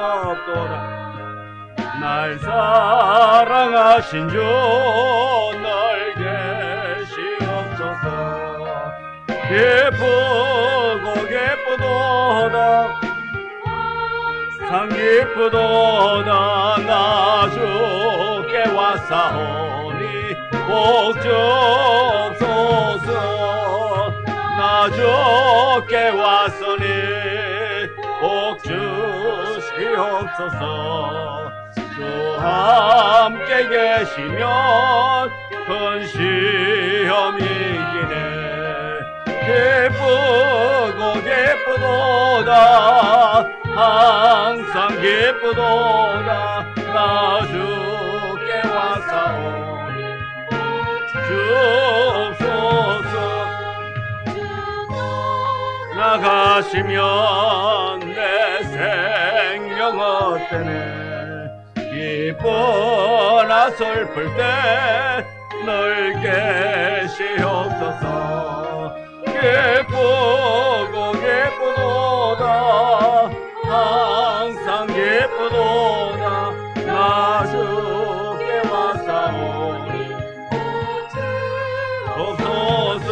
없도다. 날 사랑하신 주 날 계시옵소서. 기쁘고 기쁘도다 상 기쁘도다 나 주께 왔사오니 복 주옵소서. 나 주께 왔으니 복 주시옵소서. 주 함께 계시면 큰 시험이 이기네. 기쁘고 기쁘도다 항상 기쁘도다 나 주께 왔사오니 주옵소서. 나가시면 내 생명 어때네. 기뻐나 슬플 때 늘 계시옵소서. 기쁘고 기쁘도다 항상 기쁘도다 나 주께 왔사오니 없소서.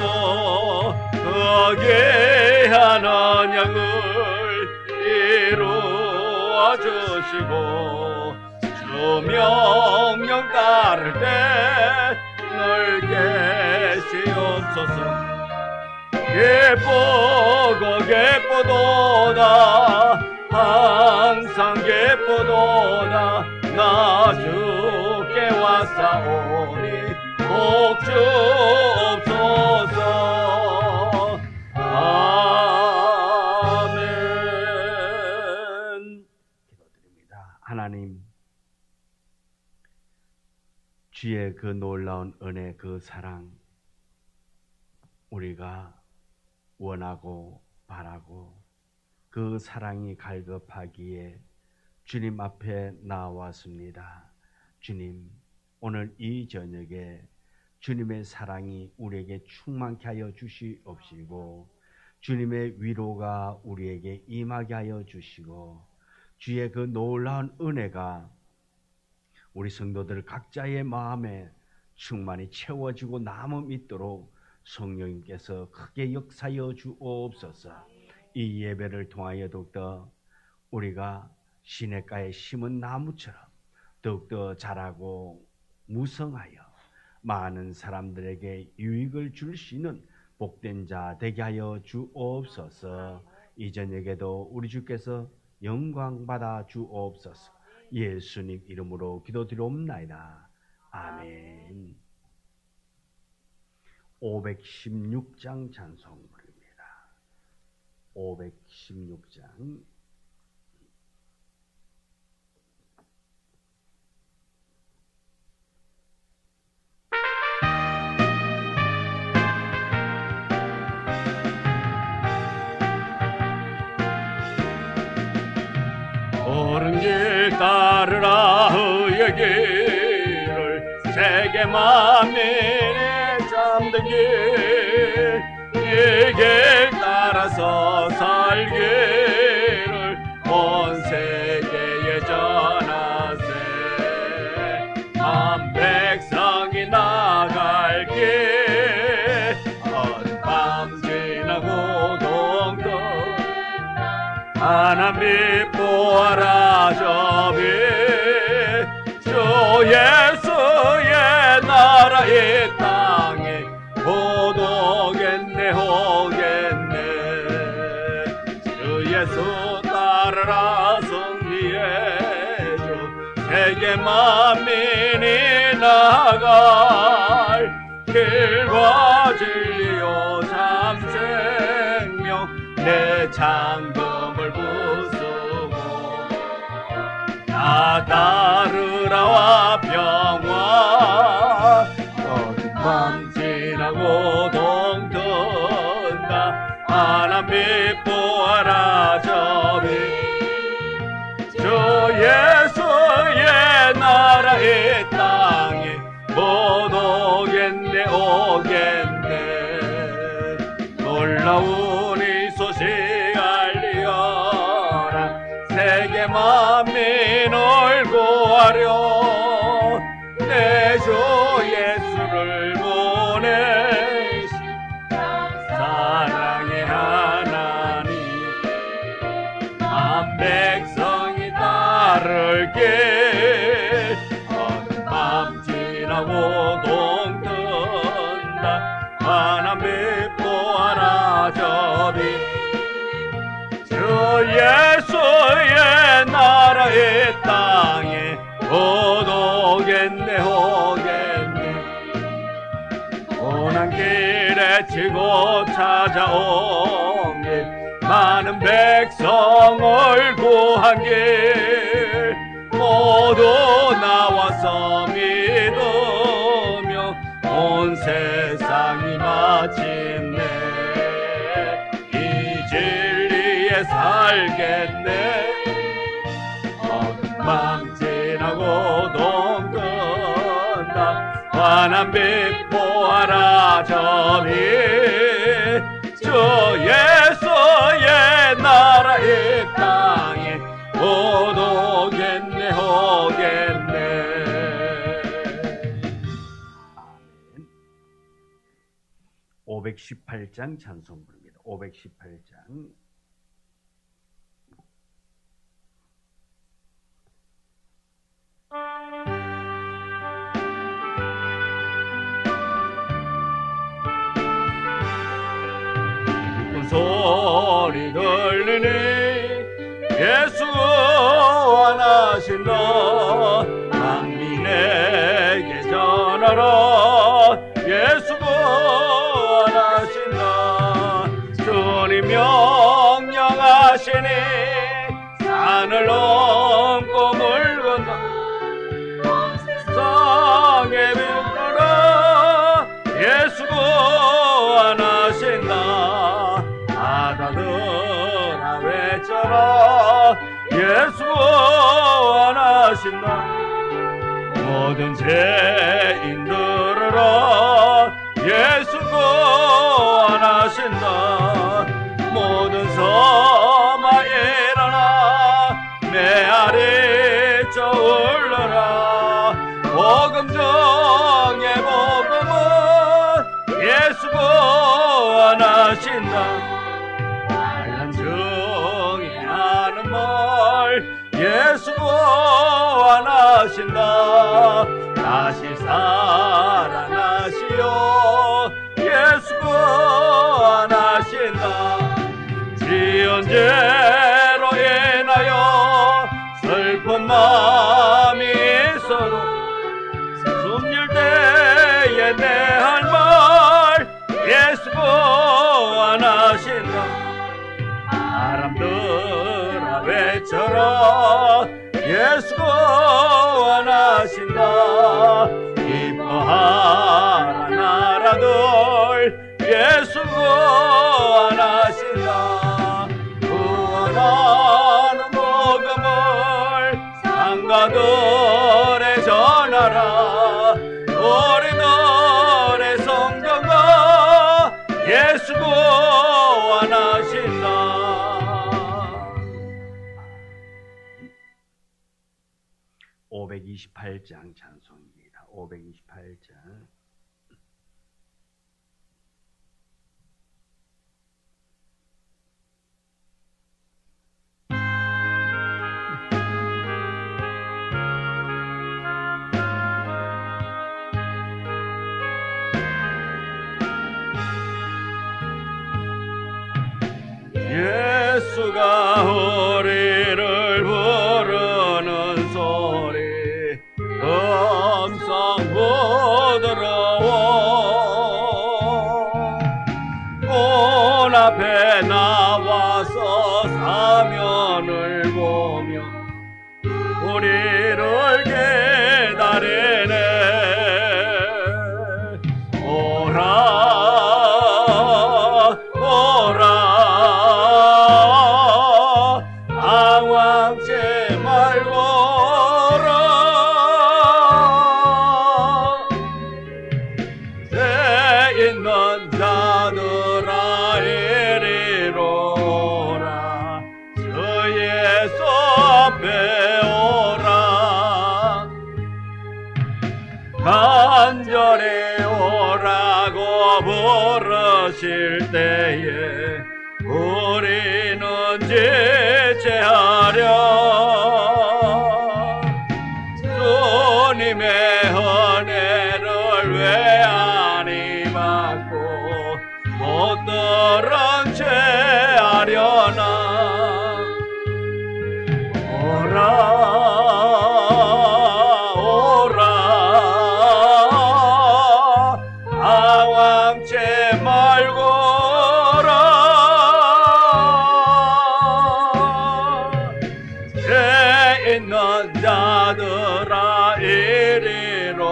거기한 언약을 이루어 주시고 주 명령 따를 때 늘 계시옵소서. 기쁘고 기쁘도다 항상 기쁘도다 나 주께 왔사오니 복 주옵소서. 아멘. 기도드립니다. 하나님, 주의 그 놀라운 은혜, 그 사랑 우리가 원하고 바라고 그 사랑이 갈급하기에 주님 앞에 나왔습니다. 주님, 오늘 이 저녁에 주님의 사랑이 우리에게 충만케 하여 주시옵시고 주님의 위로가 우리에게 임하게 하여 주시고 주의 그 놀라운 은혜가 우리 성도들 각자의 마음에 충만히 채워지고 남음있도록 성령님께서 크게 역사하여 주옵소서. 이 예배를 통하여 더욱더 우리가 시냇가에 심은 나무처럼 더욱더 자라고 무성하여 많은 사람들에게 유익을 줄 수 있는 복된 자 되게 하여 주옵소서. 이 저녁에도 우리 주께서 영광받아 주옵소서. 예수님 이름으로 기도드리옵나이다. 아멘. 516장 찬송부입니다. 516장. 옳은 길 따르라 의의 길을 세계 만민이 잠든 길, 이 길 따라서 살기를 온 세계에 전하세. 한 백성이 나갈 길 어둠밤 지나고 동동 하나님 보아라 저비 주 예수의 나라 이 땅에 곧 오겠네 오겠네. 주 예수 따르라 승리의 주 세계 만민이 나갈 길과 진리요 참 생명 내 장금을 부수고 나 따르라와 평화 어둠 밤 지나고 동 뜬다 하나님 보아라 저비 주 예수의 나라 이 땅에 못 오겠네 오겠네. 놀라운 이 소식 알리어라 세계 내게 만민을 구하려 내 주 예수를 보내신 사랑의 하나님, 한 백성이 따를게. 어느 밤 지나고 동 뜬다 환한 빛 보아라 저비. 주 예수의 나라의 땅에 곧 오겠네 오겠네. 고난길에 치고 찾아온 길, 많은 백성을 구한 길, 모두 나와서 믿으며 온 세상이 마침내 이 진리에 살겠네. 어느 밤 지나고 동 뜬다 환한 빛 보아라 저비. 주 예수의 나라의 땅에 곧 오겠네 오겠네. 아멘. 518장 찬송부입니다. 518장. 소리 들리니 예수 원하신다. 만민에게 전하라 예수 원하신다. 주님 명령하시니 산을 넘고 물 건너 세상에 비추라 예수 원하신다. 바다들아 외쳐라 예수 원하신다. 모든 죄인 들으라 예수 원하신다. 모든 섬아 일어나 메아리 저울러라. 복음 중에 복음은 예수 원하신다. 중에 하는 말 예수 원하신다. 다시 살아나시오 예수 원하신다. 지은 죄로 인하여 슬픈 마음이 있어도 숨질 때에 내 할 말 예수 원하신다. 사람들아 외쳐라 예수 원하신다. 기뻐하라 나라들 예수 원하신다. 구원하는 복음을 상가들에 전하라. 우리들의 성경과 예수 원하신다. 528장 찬송입니다. 528장. 예수가 우리를 부르는 소리 음성 부드러워. 문 앞에 나와서 사면을 보며 우리를 기다리네. 오라 오라 당황치 말거라. 죄 있는 자들아 이리로 오라. 주 예수 부르실 때에 우리는 지체하려 주님의 은혜를 왜 아니 받고 못 들은 채 하려나 오라 방황치 말고라 죄 있는 자들아 이리로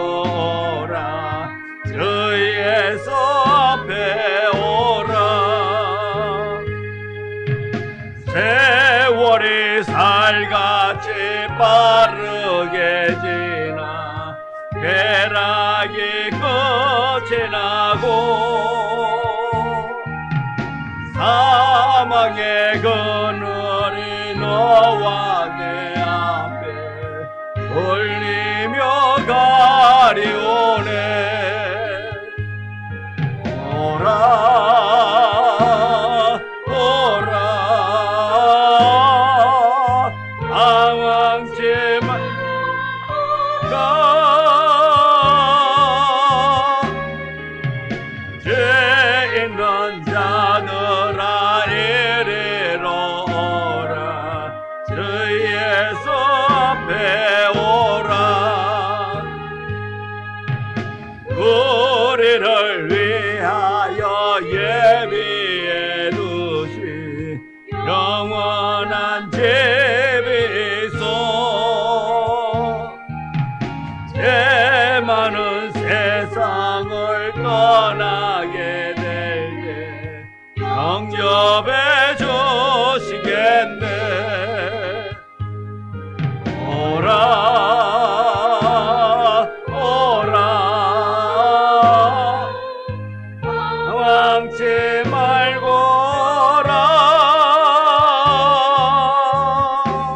오라 주 예수 앞에 오라 세월이 살같이 빠르게 지나 쾌락이 끝이 나고 사망의 그늘이 너와 내 앞에 울리며 가리오네 오라 오라 방황치 말라 죄 있는 자들아 이리로 오라 주 예수 앞에 오라 우리를 위하여 예비해 두신 영원한 집이 있어 죄 많은 세상을 떠나게 될 때 영접해 주시겠네 오라 오라 방황치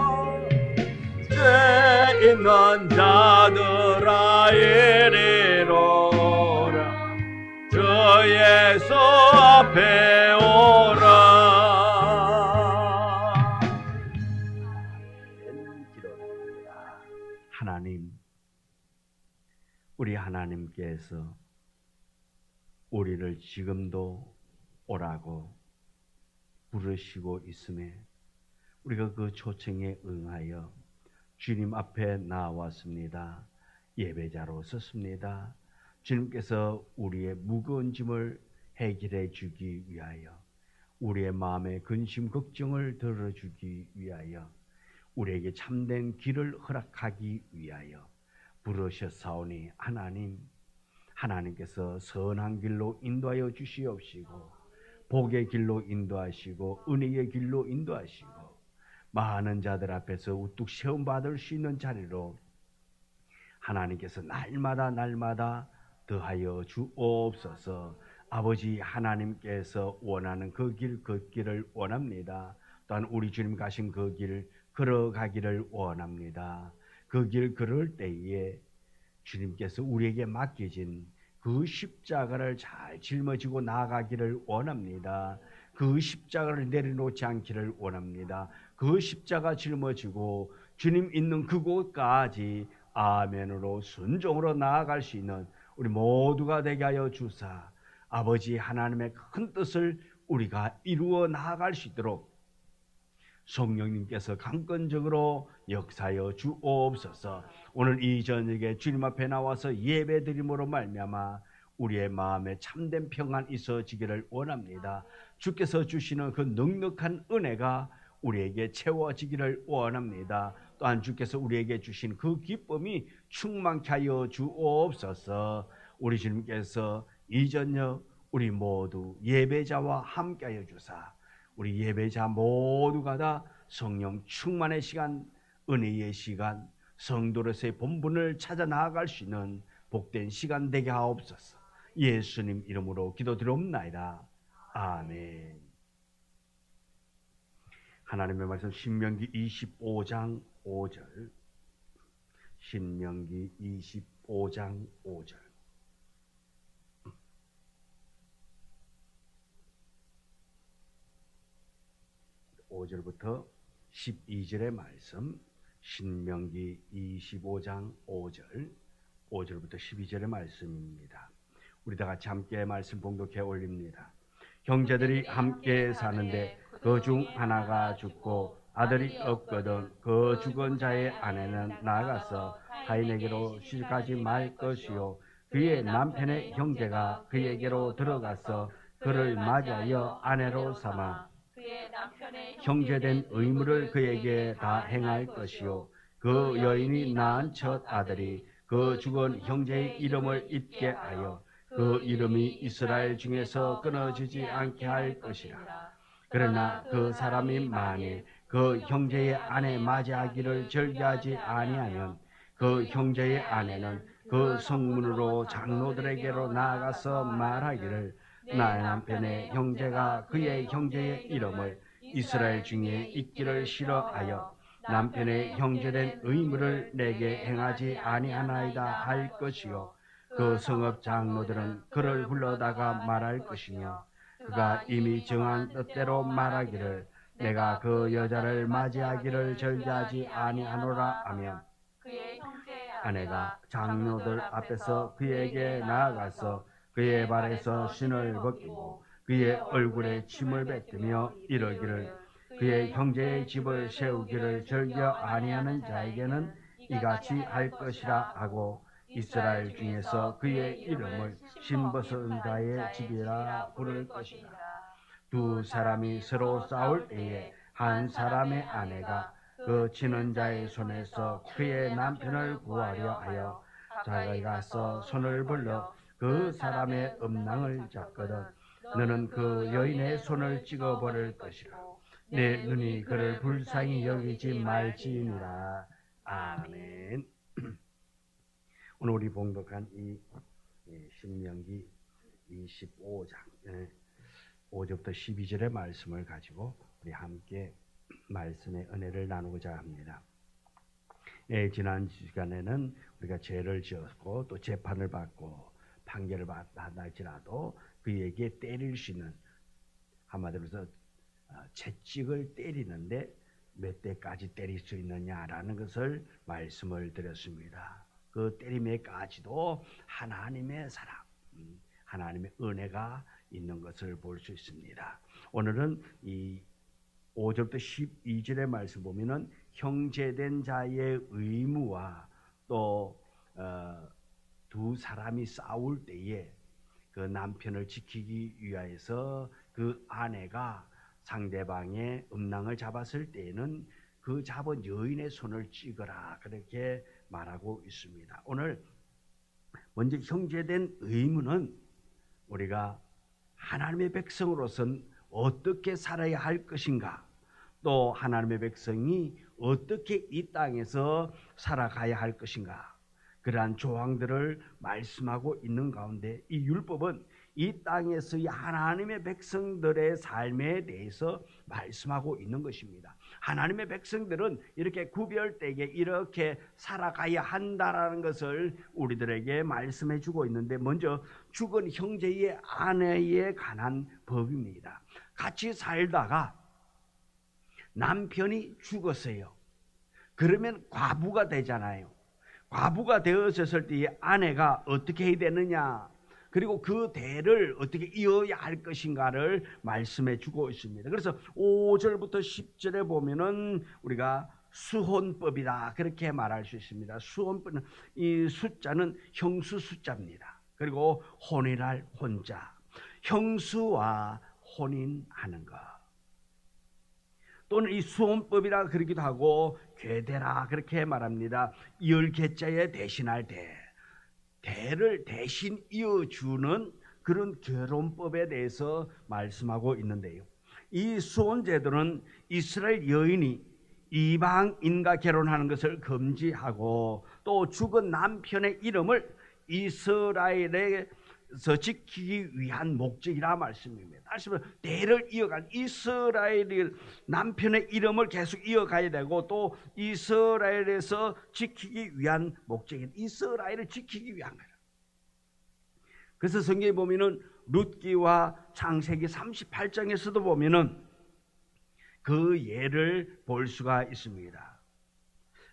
말고라 죄 있는 자들아 이리로 오라 주 예수 앞에 오라 기도드립니다. 하나님, 우리 하나님께서 우리를 지금도 오라고 부르시고 있음에 우리가 그 초청에 응하여 주님 앞에 나왔습니다. 예배자로 섰습니다. 주님께서 우리의 무거운 짐을 해결해 주기 위하여 우리의 마음의 근심 걱정을 덜어주기 위하여 우리에게 참된 길을 허락하기 위하여 부르셨사오니 하나님께서 선한 길로 인도하여 주시옵시고 복의 길로 인도하시고 은혜의 길로 인도하시고 많은 자들 앞에서 우뚝 세움받을 수 있는 자리로 하나님께서 날마다 더하여 주옵소서. 아버지 하나님께서 원하는 그 길 걷기를 원합니다. 또한 우리 주님 가신 그 길 걸어가기를 원합니다. 그 길 걸을 때에 주님께서 우리에게 맡겨진 그 십자가를 잘 짊어지고 나아가기를 원합니다. 그 십자가를 내려놓지 않기를 원합니다. 그 십자가 짊어지고 주님 있는 그곳까지 아멘으로 순종으로 나아갈 수 있는 우리 모두가 되게 하여 주사 아버지 하나님의 큰 뜻을 우리가 이루어 나아갈 수 있도록 성령님께서 강권적으로 역사하여 주옵소서. 오늘 이 저녁에 주님 앞에 나와서 예배드림으로 말미암아 우리의 마음에 참된 평안 있어지기를 원합니다. 주께서 주시는 그 넉넉한 은혜가 우리에게 채워지기를 원합니다. 또한 주께서 우리에게 주신 그 기쁨이 충만케 하여 주옵소서. 우리 주님께서 이 저녁 우리 모두 예배자와 함께 하여 주사 우리 예배자 모두가 다 성령 충만의 시간, 은혜의 시간, 성도로서의 본분을 찾아 나아갈 수 있는 복된 시간 되게 하옵소서. 예수님 이름으로 기도드리옵나이다. 아멘. 하나님의 말씀 신명기 25장 5절, 신명기 25장 5절. 5절부터 12절의 말씀, 신명기 25장 5절, 5절부터 12절의 말씀입니다. 우리 다 같이 함께 말씀 봉독해 올립니다. 형제들이 함께 사는데 그 중 하나가 죽고 아들이 없거든 그 죽은 자의 아내는 나아가서 가인에게로 시집가지 말 것이요 그의 남편의 형제가 그에게로 들어가서 그를 맞이하여 아내로 삼아 형제된 의무를 그에게 다 행할 것이요 그 여인이 낳은 첫 아들이 그 죽은 형제의 이름을 잊게 하여 그 이름이 이스라엘 중에서 끊어지지 않게 할 것이라. 그러나 그 사람이 만일 그 형제의 아내 맞이하기를 절개하지 아니하면 그 형제의 아내는 그 성문으로 장로들에게로 나아가서 말하기를 나의 남편의 형제가 그의 형제의 이름을 이스라엘 중에 잊기를 싫어하여 남편의 형제된 의무를 내게 행하지 아니하나이다 할 것이요 그 성읍 장로들은 그를 불러다가 말할 것이며 그가 이미 정한 뜻대로 말하기를 내가 그 여자를 맞이하기를 절개하지 아니하노라 하면 아내가 장로들 앞에서 그에게 나아가서 그의 발에서 신을 벗기고 그의 얼굴에 침을 뱉으며 이러기를 그의 형제의 집을 세우기를 절겨 아니하는 자에게는 이같이 할 것이라 하고 이스라엘 중에서 그의 이름을 신벗은 자의 집이라 부를 것이라. 두 사람이 서로 싸울 때에 한 사람의 아내가 그 치는 자의 손에서 그의 남편을 구하려 하여 자기가 가서 손을 벌려 그 사람의 음낭을 잡거든 너는 그 여인의 손을 찍어버릴 것이라. 내 눈이 그를 불쌍히 여기지 말지니라. 아멘. 오늘 우리 봉독한 이 신명기 25장 5절부터 12절의 말씀을 가지고 우리 함께 말씀의 은혜를 나누고자 합니다. 지난 시간에는 우리가 죄를 지었고 또 재판을 받고 판결을 받다 할지라도 그에게 때릴 수 있는, 한마디로 해서 채찍을 때리는데 몇 대까지 때릴 수 있느냐라는 것을 말씀을 드렸습니다. 그 때림에까지도 하나님의 사랑, 하나님의 은혜가 있는 것을 볼 수 있습니다. 오늘은 이 5절부터 12절의 말씀 보면은 형제된 자의 의무와 또 두 사람이 싸울 때에 그 남편을 지키기 위하여서 그 아내가 상대방의 음낭을 잡았을 때에는 그 잡은 여인의 손을 찍어라 그렇게 말하고 있습니다. 오늘 먼저 형제된 의무는 우리가 하나님의 백성으로서는 어떻게 살아야 할 것인가, 또 하나님의 백성이 어떻게 이 땅에서 살아가야 할 것인가, 그러한 조항들을 말씀하고 있는 가운데 이 율법은 이 땅에서의 하나님의 백성들의 삶에 대해서 말씀하고 있는 것입니다. 하나님의 백성들은 이렇게 구별되게 이렇게 살아가야 한다라는 것을 우리들에게 말씀해 주고 있는데, 먼저 죽은 형제의 아내에 관한 법입니다. 같이 살다가 남편이 죽었어요. 그러면 과부가 되잖아요. 과부가 되었을 때에 아내가 어떻게 해야 되느냐, 그리고 그 대를 어떻게 이어야 할 것인가를 말씀해 주고 있습니다. 그래서 5절부터 10절에 보면은 우리가 수혼법이다 그렇게 말할 수 있습니다. 수혼법은 이 숫자는 형수 숫자입니다. 그리고 혼인할 혼자, 형수와 혼인하는 것, 또는 이 수혼법이라 그러기도 하고 괴대라 그렇게 말합니다. 열개자에 대신할 대, 대를 대신 이어주는 그런 결혼법에 대해서 말씀하고 있는데요, 이 수혼제도는 이스라엘 여인이 이방인과 결혼하는 것을 금지하고 또 죽은 남편의 이름을 이스라엘에서 지키기 위한 목적이라 말씀입니다. 다시 말해 대를 이어간 이스라엘의 남편의 이름을 계속 이어가야 되고 또 이스라엘에서 지키기 위한 목적인 이스라엘을 지키기 위한 거예요. 그래서 성경에 보면은 룻기와 창세기 38장에서도 보면은 그 예를 볼 수가 있습니다.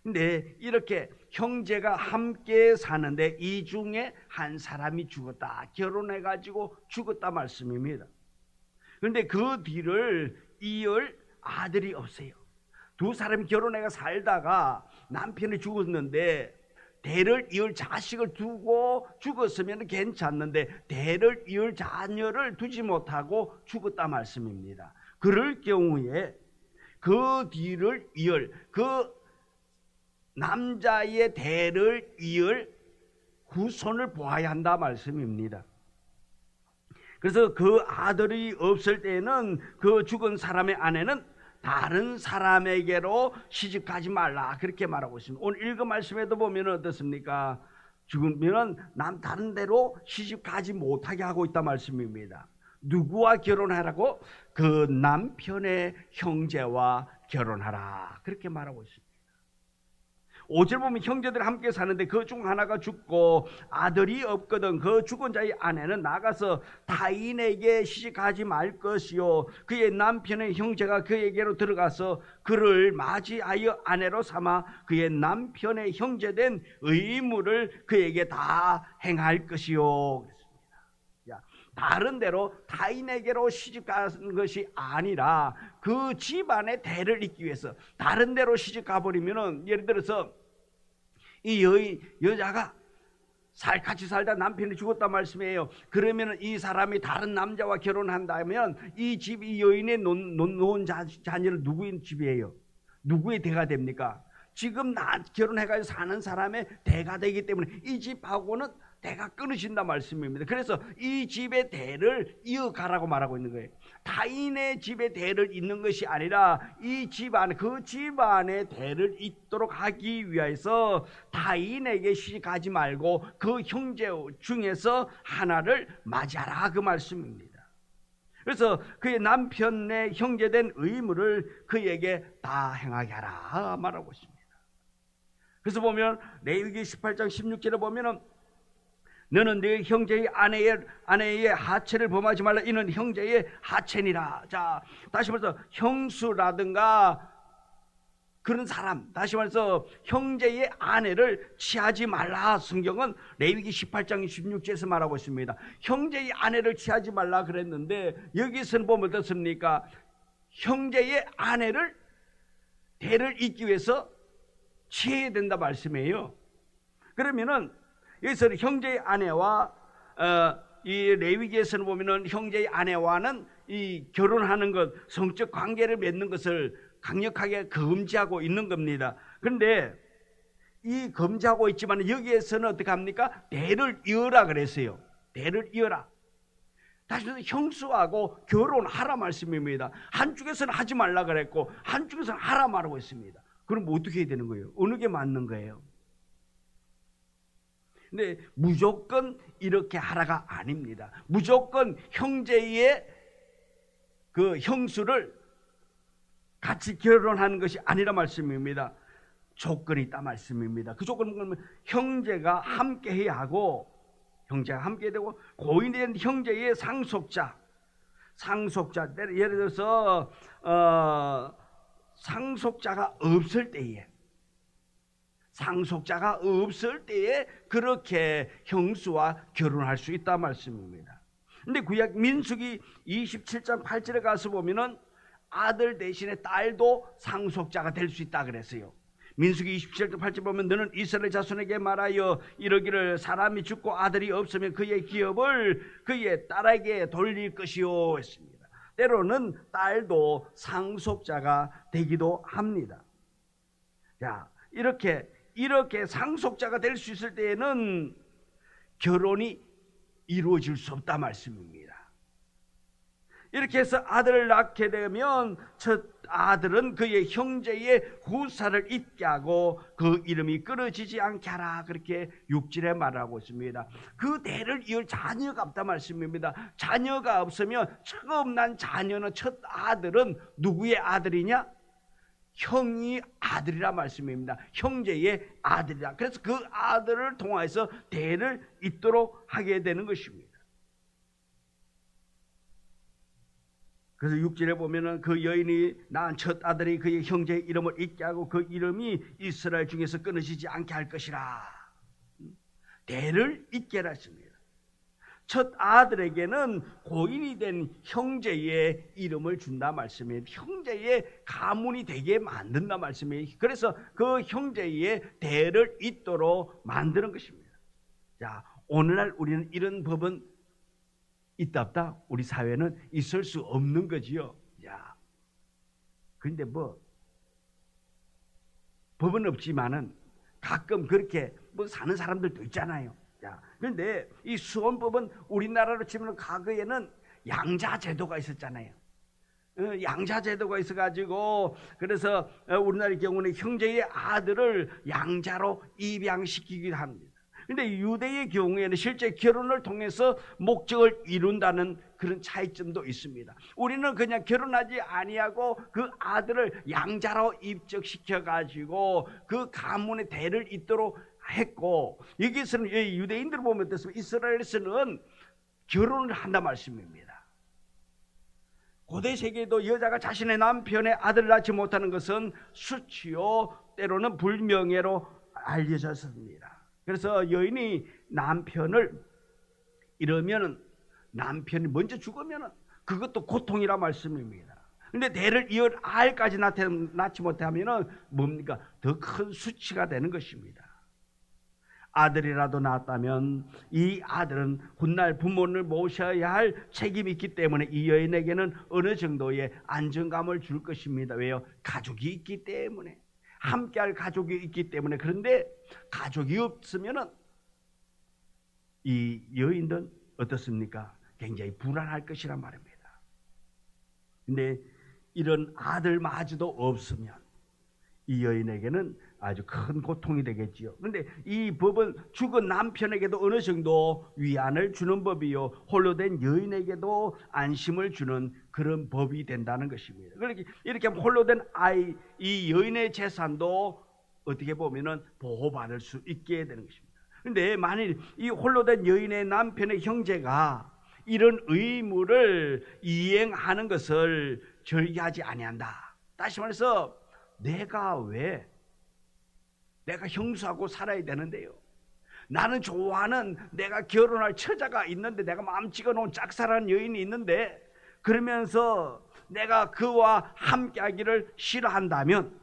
근데 이렇게 형제가 함께 사는데 이 중에 한 사람이 죽었다. 결혼해가지고 죽었다 말씀입니다. 그런데 그 뒤를 이을 아들이 없어요. 두 사람이 결혼해가 살다가 남편이 죽었는데 대를 이을 자식을 두고 죽었으면 괜찮는데 대를 이을 자녀를 두지 못하고 죽었다 말씀입니다. 그럴 경우에 그 뒤를 이을, 그 남자의 대를 이을 후손을 보아야 한다 말씀입니다. 그래서 그 아들이 없을 때에는 그 죽은 사람의 아내는 다른 사람에게로 시집가지 말라 그렇게 말하고 있습니다. 오늘 읽은 말씀에도 보면 어떻습니까? 죽으면 다른 데로 시집가지 못하게 하고 있다 말씀입니다. 누구와 결혼하라고? 그 남편의 형제와 결혼하라 그렇게 말하고 있습니다. 5절 보면 형제들이 함께 사는데 그 중 하나가 죽고 아들이 없거든. 그 죽은 자의 아내는 나가서 타인에게 시집가지 말 것이요 그의 남편의 형제가 그에게로 들어가서 그를 맞이하여 아내로 삼아 그의 남편의 형제된 의무를 그에게 다 행할 것이요. 다른 데로 타인에게로 시집가는 것이 아니라 그 집안의 대를 잇기 위해서 다른 데로 시집가 버리면은, 예를 들어서 이 여자가 같이 살다 남편이 죽었단 말씀이에요. 그러면 이 사람이 다른 남자와 결혼한다면 이 집, 이 여인의 놓은 자녀를 누구의 집이에요? 누구의 대가 됩니까? 지금 결혼해가지고 사는 사람의 대가 되기 때문에 이 집하고는 대가 끊어진다 말씀입니다. 그래서 이 집의 대를 이어가라고 말하고 있는 거예요. 타인의 집의 대를 잇는 것이 아니라 이 집안, 그 집안의 대를 잇도록 하기 위해서 타인에게 시집가지 말고 그 형제 중에서 하나를 맞이하라 그 말씀입니다. 그래서 그의 남편의 형제된 의무를 그에게 다 행하게 하라 말하고 있습니다. 그래서 보면 레위기 18장 16절에 보면은 너는 네 형제의 아내의 하체를 범하지 말라. 이는 형제의 하체니라. 자, 다시 말해서 형수라든가 그런 사람, 다시 말해서 형제의 아내를 취하지 말라. 성경은 레위기 18장 16절에서 말하고 있습니다. 형제의 아내를 취하지 말라 그랬는데 여기서는 보면 어떻습니까? 형제의 아내를 대를 잇기 위해서 취해야 된다 말씀이에요. 그러면은 여기서 형제의 아내와 이 레위기에서는 보면은 형제의 아내와는 이 결혼하는 것, 성적 관계를 맺는 것을 강력하게 금지하고 있는 겁니다. 그런데 이 금지하고 있지만 여기에서는 어떻게 합니까? 대를 이어라 그랬어요. 대를 이어라. 다시 말해서 형수하고 결혼하라 말씀입니다. 한쪽에서는 하지 말라 그랬고 한쪽에서는 하라 말하고 있습니다. 그럼 어떻게 해야 되는 거예요? 어느 게 맞는 거예요? 근데 무조건 이렇게 하라가 아닙니다. 무조건 형제의 그 형수를 같이 결혼하는 것이 아니라 말씀입니다. 조건이 있다 말씀입니다. 그 조건은 형제가 함께 해야 하고, 형제가 함께 되고, 고인된 형제의 상속자, 예를 들어서 상속자가 없을 때에 그렇게 형수와 결혼할 수 있다 말씀입니다. 근데 구약 민수기 27장 8절에 가서 보면은 아들 대신에 딸도 상속자가 될 수 있다 그랬어요. 민수기 27장 8절 보면 너는 이스라엘 자손에게 말하여 이러기를 사람이 죽고 아들이 없으면 그의 기업을 그의 딸에게 돌릴 것이요 했습니다. 때로는 딸도 상속자가 되기도 합니다. 자, 이렇게 상속자가 될 수 있을 때에는 결혼이 이루어질 수 없다 말씀입니다. 이렇게 해서 아들을 낳게 되면 첫 아들은 그의 형제의 후사를 잇게 하고 그 이름이 끊어지지 않게 하라 그렇게 6절에 말하고 있습니다. 그 대를 이을 자녀가 없다 말씀입니다. 자녀가 없으면 처음 난 자녀는, 첫 아들은 누구의 아들이냐? 형이 아들이라 말씀입니다. 형제의 아들이라. 그래서 그 아들을 통해서 대를 잇도록 하게 되는 것입니다. 그래서 6절에 보면은 그 여인이 낳은 첫 아들이 그의 형제의 이름을 잊게 하고 그 이름이 이스라엘 중에서 끊어지지 않게 할 것이라. 대를 잊게 하십니다. 첫 아들에게는 고인이 된 형제의 이름을 준다 말씀이에요. 형제의 가문이 되게 만든다 말씀이에요. 그래서 그 형제의 대를 잇도록 만드는 것입니다. 자, 오늘날 우리는 이런 법은 있다 없다? 우리 사회는 있을 수 없는 거지요. 야, 그런데 뭐 법은 없지만은 가끔 그렇게 뭐 사는 사람들도 있잖아요. 자, 그런데 이 수혼법은 우리나라로 치면 과거에는 양자제도가 있었잖아요. 양자제도가 있어가지고 그래서 우리나라의 경우는 형제의 아들을 양자로 입양시키기도 합니다. 근데 유대의 경우에는 실제 결혼을 통해서 목적을 이룬다는 그런 차이점도 있습니다. 우리는 그냥 결혼하지 아니하고 그 아들을 양자로 입적시켜 가지고 그 가문의 대를 잇도록 했고, 여기서는 유대인들 보면 어떻습니까? 이스라엘에서는 결혼을 한다 말씀입니다. 고대 세계에도 여자가 자신의 남편의 아들을 낳지 못하는 것은 수치요 때로는 불명예로 알려졌습니다. 그래서 여인이 남편을 이러면 남편이 먼저 죽으면 그것도 고통이라 말씀입니다. 그런데 대를 이을 아이까지 낳지 못하면 뭡니까? 더 큰 수치가 되는 것입니다. 아들이라도 낳았다면 이 아들은 훗날 부모를 모셔야 할 책임이 있기 때문에 이 여인에게는 어느 정도의 안정감을 줄 것입니다. 왜요? 가족이 있기 때문에, 함께할 가족이 있기 때문에. 그런데 가족이 없으면은 이 여인들은 어떻습니까? 굉장히 불안할 것이란 말입니다. 근데 이런 아들마저도 없으면 이 여인에게는 아주 큰 고통이 되겠지요. 그런데 이 법은 죽은 남편에게도 어느 정도 위안을 주는 법이요, 홀로 된 여인에게도 안심을 주는 그런 법이 된다는 것입니다. 이렇게 홀로 된 아이, 이 여인의 재산도 어떻게 보면은 보호받을 수 있게 되는 것입니다. 그런데 만일 이 홀로 된 여인의 남편의 형제가 이런 의무를 이행하는 것을 절개하지 아니한다. 다시 말해서 내가 형수하고 살아야 되는데요, 나는 좋아하는 내가 결혼할 처자가 있는데, 내가 마음 찍어놓은 짝사랑하는 여인이 있는데, 그러면서 내가 그와 함께하기를 싫어한다면,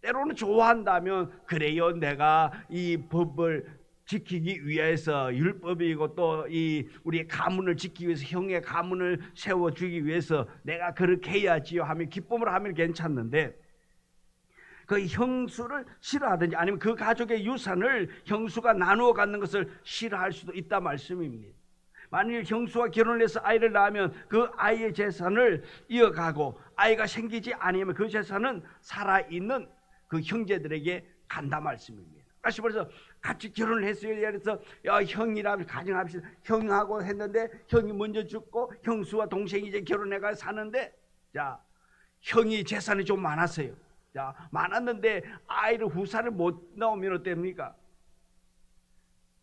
때로는 좋아한다면, 그래요, 내가 이 법을 지키기 위해서, 율법이고 또 이 우리의 가문을 지키기 위해서, 형의 가문을 세워주기 위해서 내가 그렇게 해야지요 하면, 기쁨을 하면 괜찮는데, 그 형수를 싫어하든지 아니면 그 가족의 유산을 형수가 나누어 갖는 것을 싫어할 수도 있다 말씀입니다. 만일 형수와 결혼을 해서 아이를 낳으면 그 아이의 재산을 이어가고, 아이가 생기지 아니면 그 재산은 살아있는 그 형제들에게 간다 말씀입니다. 다시 말해서 같이 결혼을 했어요. 그래서 형이라고 가정합시다. 형하고 했는데 형이 먼저 죽고 형수와 동생이 이제 결혼해가 사는데, 자, 형이 재산이 좀 많았어요. 자, 많았는데 아이를 후사를 못 낳으면 어떻습니까?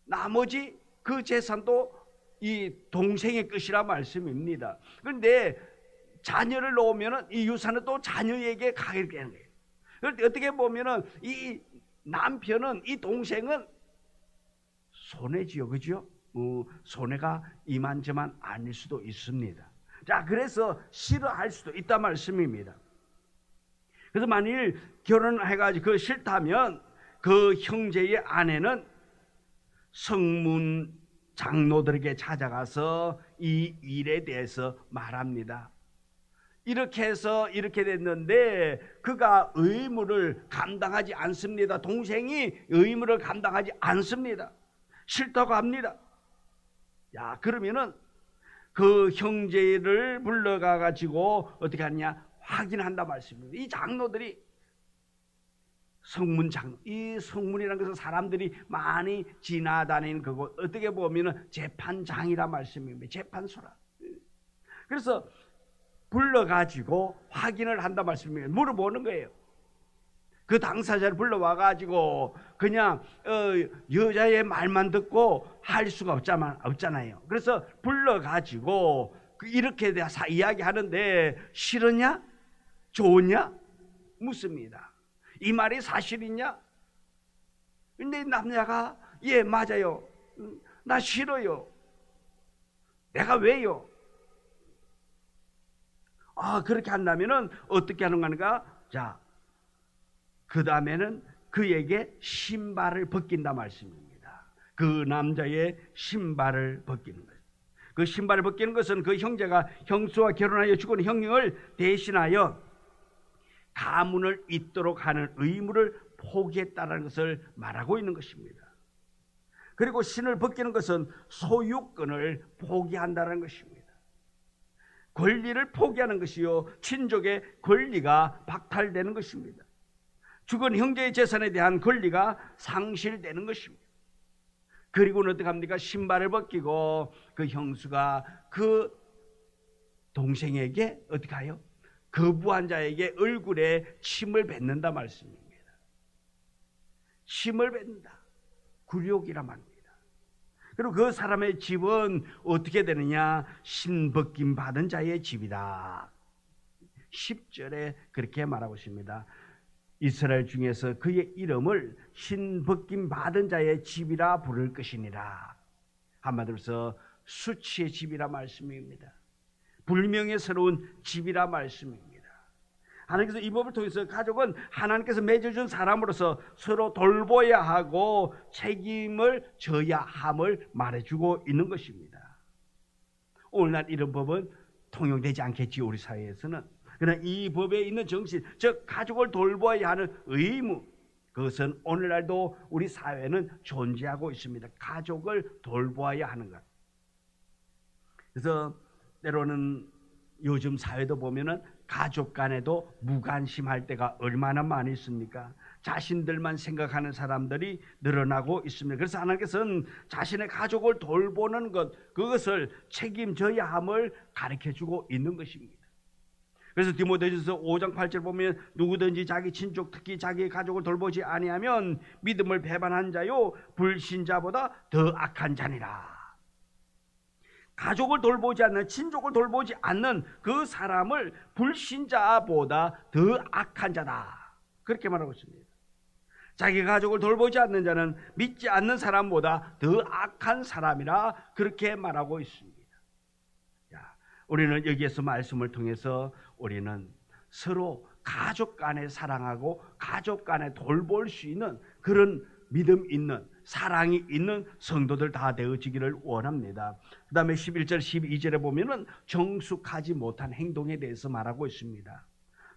나머지 그 재산도 이 동생의 것이라 말씀입니다. 그런데 자녀를 놓으면 이 유산은 또 자녀에게 가게 되는 거예요. 그런데 어떻게 보면은 이 남편은, 이 동생은 손해지요, 그죠? 손해가 이만저만 아닐 수도 있습니다. 자, 그래서 싫어할 수도 있다 말씀입니다. 그래서 만일 결혼해가지고 그거 싫다면 그 형제의 아내는 성문 장로들에게 찾아가서 이 일에 대해서 말합니다. 이렇게 해서 이렇게 됐는데 그가 의무를 감당하지 않습니다. 동생이 의무를 감당하지 않습니다. 싫다고 합니다. 야, 그러면은 그 형제를 불러가 가지고 어떻게 하느냐? 확인한다 말씀입니다. 이 장로들이 성문 장로, 이 성문이라는 것은 사람들이 많이 지나다니는 그곳, 어떻게 보면은 재판장이라 말씀입니다. 재판소라. 그래서 불러가지고 확인을 한다 말씀입니다. 물어보는 거예요. 그 당사자를 불러와가지고 그냥 여자의 말만 듣고 할 수가 없잖아요. 그래서 불러가지고 이렇게 대해서 이야기하는데 싫으냐? 좋으냐? 묻습니다. 이 말이 사실이냐? 근데 남자가 예 맞아요. 나 싫어요. 내가 왜요? 그렇게 한다면은 어떻게 하는 건가? 자, 그 다음에는 그에게 신발을 벗긴다 말씀입니다. 그 남자의 신발을 벗기는 거예요. 그 신발을 벗기는 것은 그 형제가 형수와 결혼하여 죽은 형을 대신하여 가문을 잇도록 하는 의무를 포기했다는 것을 말하고 있는 것입니다. 그리고 신을 벗기는 것은 소유권을 포기한다는 것입니다. 권리를 포기하는 것이요, 친족의 권리가 박탈되는 것입니다. 죽은 형제의 재산에 대한 권리가 상실되는 것입니다. 그리고는 어떻게 합니까? 신발을 벗기고 그 형수가 그 동생에게 어떻게 하요? 거부한 자에게 얼굴에 침을 뱉는다 말씀입니다. 침을 뱉는다. 굴욕이라 말입니다. 그리고 그 사람의 집은 어떻게 되느냐? 신벗김 받은 자의 집이다. 10절에 그렇게 말하고 있습니다. 이스라엘 중에서 그의 이름을 신벗김 받은 자의 집이라 부를 것이니라. 한마디로서 수치의 집이라 말씀입니다. 불명예스러운 집이라 말씀입니다. 하나님께서 이 법을 통해서 가족은 하나님께서 맺어준 사람으로서 서로 돌보아야 하고 책임을 져야 함을 말해주고 있는 것입니다. 오늘날 이런 법은 통용되지 않겠지요, 우리 사회에서는. 그러나 이 법에 있는 정신, 즉 가족을 돌보아야 하는 의무, 그것은 오늘날도 우리 사회는 존재하고 있습니다. 가족을 돌보아야 하는 것. 그래서 때로는 요즘 사회도 보면은 가족 간에도 무관심할 때가 얼마나 많이 있습니까? 자신들만 생각하는 사람들이 늘어나고 있습니다. 그래서 하나님께서는 자신의 가족을 돌보는 것, 그것을 책임져야 함을 가르쳐주고 있는 것입니다. 그래서 디모데전서 5장 8절 보면 누구든지 자기 친족, 특히 자기의 가족을 돌보지 아니하면 믿음을 배반한 자요 불신자보다 더 악한 자니라. 가족을 돌보지 않는, 친족을 돌보지 않는 그 사람을 불신자보다 더 악한 자다, 그렇게 말하고 있습니다. 자기 가족을 돌보지 않는 자는 믿지 않는 사람보다 더 악한 사람이라 그렇게 말하고 있습니다. 자, 우리는 여기에서 말씀을 통해서 우리는 서로 가족 간에 사랑하고 가족 간에 돌볼 수 있는 그런 믿음 있는, 사랑이 있는 성도들 다 되어지기를 원합니다. 그 다음에 11절 12절에 보면은 정숙하지 못한 행동에 대해서 말하고 있습니다.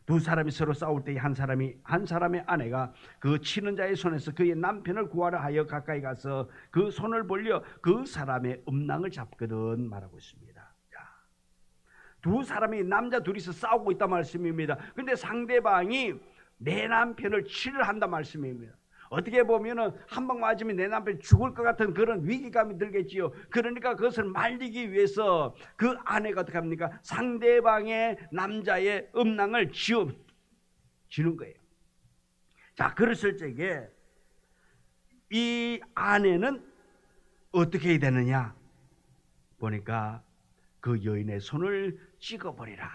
두 사람이 서로 싸울 때 한 사람의 아내가 그 치는 자의 손에서 그의 남편을 구하려 하여 가까이 가서 그 손을 벌려 그 사람의 음낭을 잡거든 말하고 있습니다. 두 사람이, 남자 둘이서 싸우고 있단 말씀입니다. 근데 상대방이 내 남편을 치를 한단 말씀입니다. 어떻게 보면은 한 방 맞으면 내 남편이 죽을 것 같은 그런 위기감이 들겠지요. 그러니까 그것을 말리기 위해서 그 아내가 어떻게 합니까? 상대방의 남자의 음낭을 쥐는 거예요. 자, 그랬을 적에 이 아내는 어떻게 해야 되느냐? 보니까 그 여인의 손을 찍어버리라.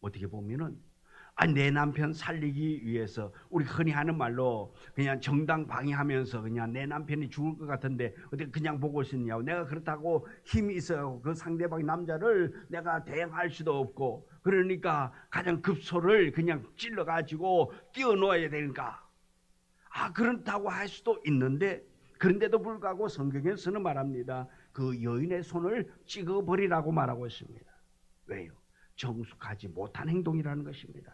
어떻게 보면은 내 남편 살리기 위해서, 우리 흔히 하는 말로 그냥 정당방위하면서 그냥 내 남편이 죽을 것 같은데 어떻게 그냥 보고 있었냐고, 내가 그렇다고 힘이 있어요. 그 상대방 남자를 내가 대항할 수도 없고, 그러니까 가장 급소를 그냥 찔러가지고 띄워놓아야 되니까, 그렇다고 할 수도 있는데, 그런데도 불구하고 성경에서는 말합니다. 그 여인의 손을 찍어버리라고 말하고 있습니다. 왜요? 정숙하지 못한 행동이라는 것입니다.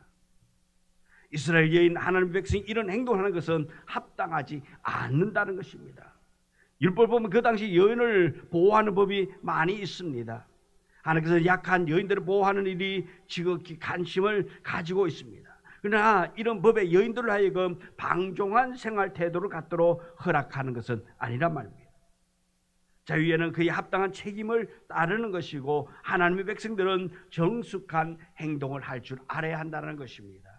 이스라엘 여인, 하나님의 백성이 이런 행동을 하는 것은 합당하지 않는다는 것입니다. 율법을 보면 그 당시 여인을 보호하는 법이 많이 있습니다. 하나님께서 약한 여인들을 보호하는 일이 지극히 관심을 가지고 있습니다. 그러나 이런 법에 여인들을 하여금 방종한 생활 태도를 갖도록 허락하는 것은 아니란 말입니다. 자유에는 그의 합당한 책임을 따르는 것이고, 하나님의 백성들은 정숙한 행동을 할 줄 알아야 한다는 것입니다.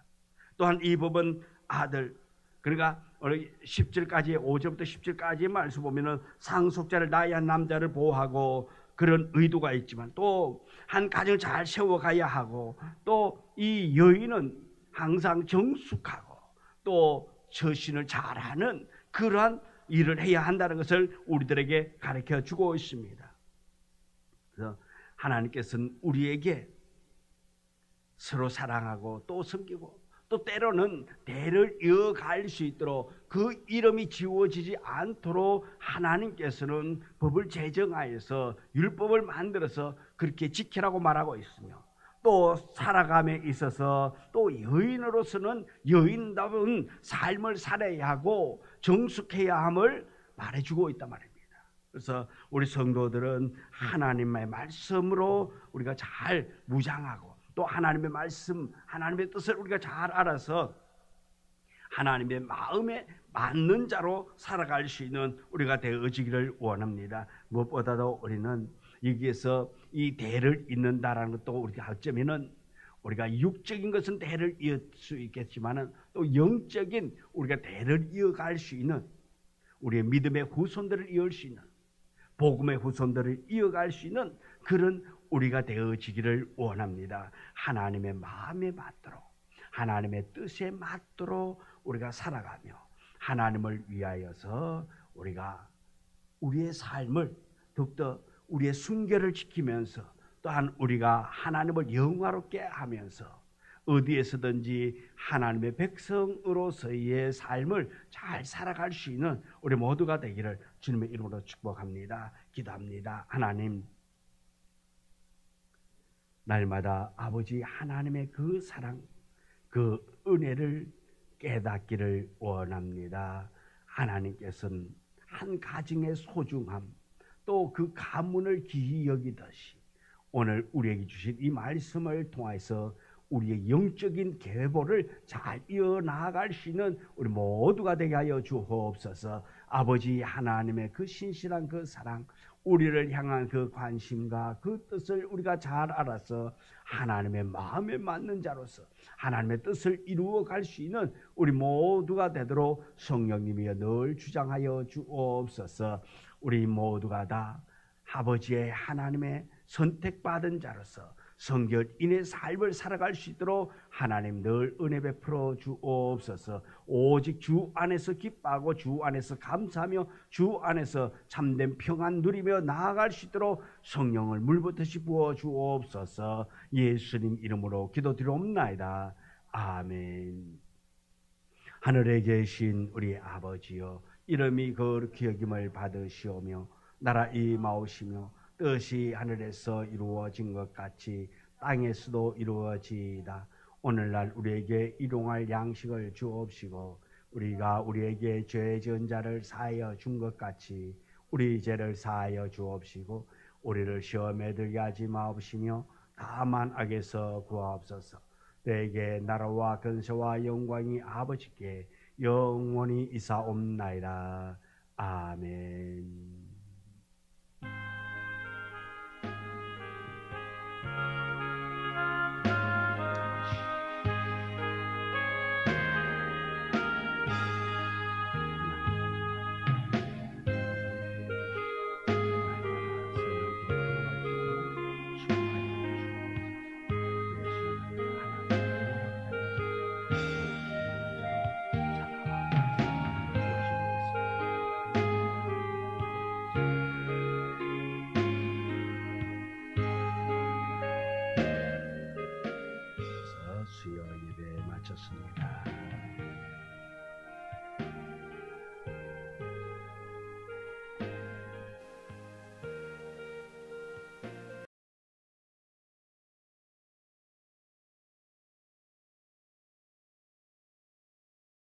또한 이 법은 아들, 그러니까 10절까지, 5절부터 10절까지의 말씀 보면은 상속자를 낳아야 한 남자를 보호하고 그런 의도가 있지만 또 한 가정 잘 세워가야 하고 또 이 여인은 항상 정숙하고 또 처신을 잘하는 그러한 일을 해야 한다는 것을 우리들에게 가르쳐 주고 있습니다. 그래서 하나님께서는 우리에게 서로 사랑하고 또 섬기고 또 때로는 대를 이어갈 수 있도록 그 이름이 지워지지 않도록 하나님께서는 법을 제정하여서 율법을 만들어서 그렇게 지키라고 말하고 있으며 또 살아감에 있어서 또 여인으로서는 여인다운 삶을 살아야 하고 정숙해야 함을 말해주고 있단 말입니다. 그래서 우리 성도들은 하나님의 말씀으로 우리가 잘 무장하고 또 하나님의 말씀, 하나님의 뜻을 우리가 잘 알아서 하나님의 마음에 맞는 자로 살아갈 수 있는 우리가 되어지기를 원합니다. 무엇보다도 우리는 여기에서 이 대를 잇는다라는 것도 우리가 어쩌면은 우리가 육적인 것은 대를 이을 수 있겠지만은 또 영적인 우리가 대를 이어갈 수 있는 우리의 믿음의 후손들을 이을 수 있는 복음의 후손들을 이어갈 수 있는 그런 우리가 되어지기를 원합니다. 하나님의 마음에 맞도록 하나님의 뜻에 맞도록 우리가 살아가며 하나님을 위하여서 우리가 우리의 삶을 더욱더 우리의 순결을 지키면서 또한 우리가 하나님을 영화롭게 하면서 어디에서든지 하나님의 백성으로서의 삶을 잘 살아갈 수 있는 우리 모두가 되기를 주님의 이름으로 축복합니다. 기도합니다. 하나님, 날마다 아버지 하나님의 그 사랑, 그 은혜를 깨닫기를 원합니다. 하나님께서는 한 가정의 소중함, 또 그 가문을 귀히 여기듯이 오늘 우리에게 주신 이 말씀을 통해서 우리의 영적인 계보를 잘 이어나갈 수 있는 우리 모두가 되게 하여 주옵소서. 아버지 하나님의 그 신실한 그 사랑, 우리를 향한 그 관심과 그 뜻을 우리가 잘 알아서 하나님의 마음에 맞는 자로서 하나님의 뜻을 이루어갈 수 있는 우리 모두가 되도록 성령님이여 늘 주장하여 주옵소서. 우리 모두가 다 아버지의 하나님의 선택받은 자로서 성결인의 삶을 살아갈 수 있도록 하나님 늘 은혜 베풀어 주옵소서. 오직 주 안에서 기뻐하고 주 안에서 감사하며 주 안에서 참된 평안 누리며 나아갈 수 있도록 성령을 물붓듯이 부어 주옵소서. 예수님 이름으로 기도드리옵나이다. 아멘. 하늘에 계신 우리 아버지여, 이름이 거룩히 여김을 받으시오며 나라 임하오시며 뜻이 하늘에서 이루어진 것 같이 땅에서도 이루어지이다. 오늘날 우리에게 일용할 양식을 주옵시고 우리가 우리에게 죄 지은 자를 사하여 준 것 같이 우리 죄를 사하여 주옵시고 우리를 시험에 들게 하지 마옵시며 다만 악에서 구하옵소서. 내게 나라와 근세와 영광이 아버지께 영원히 이사옵나이다. 아멘.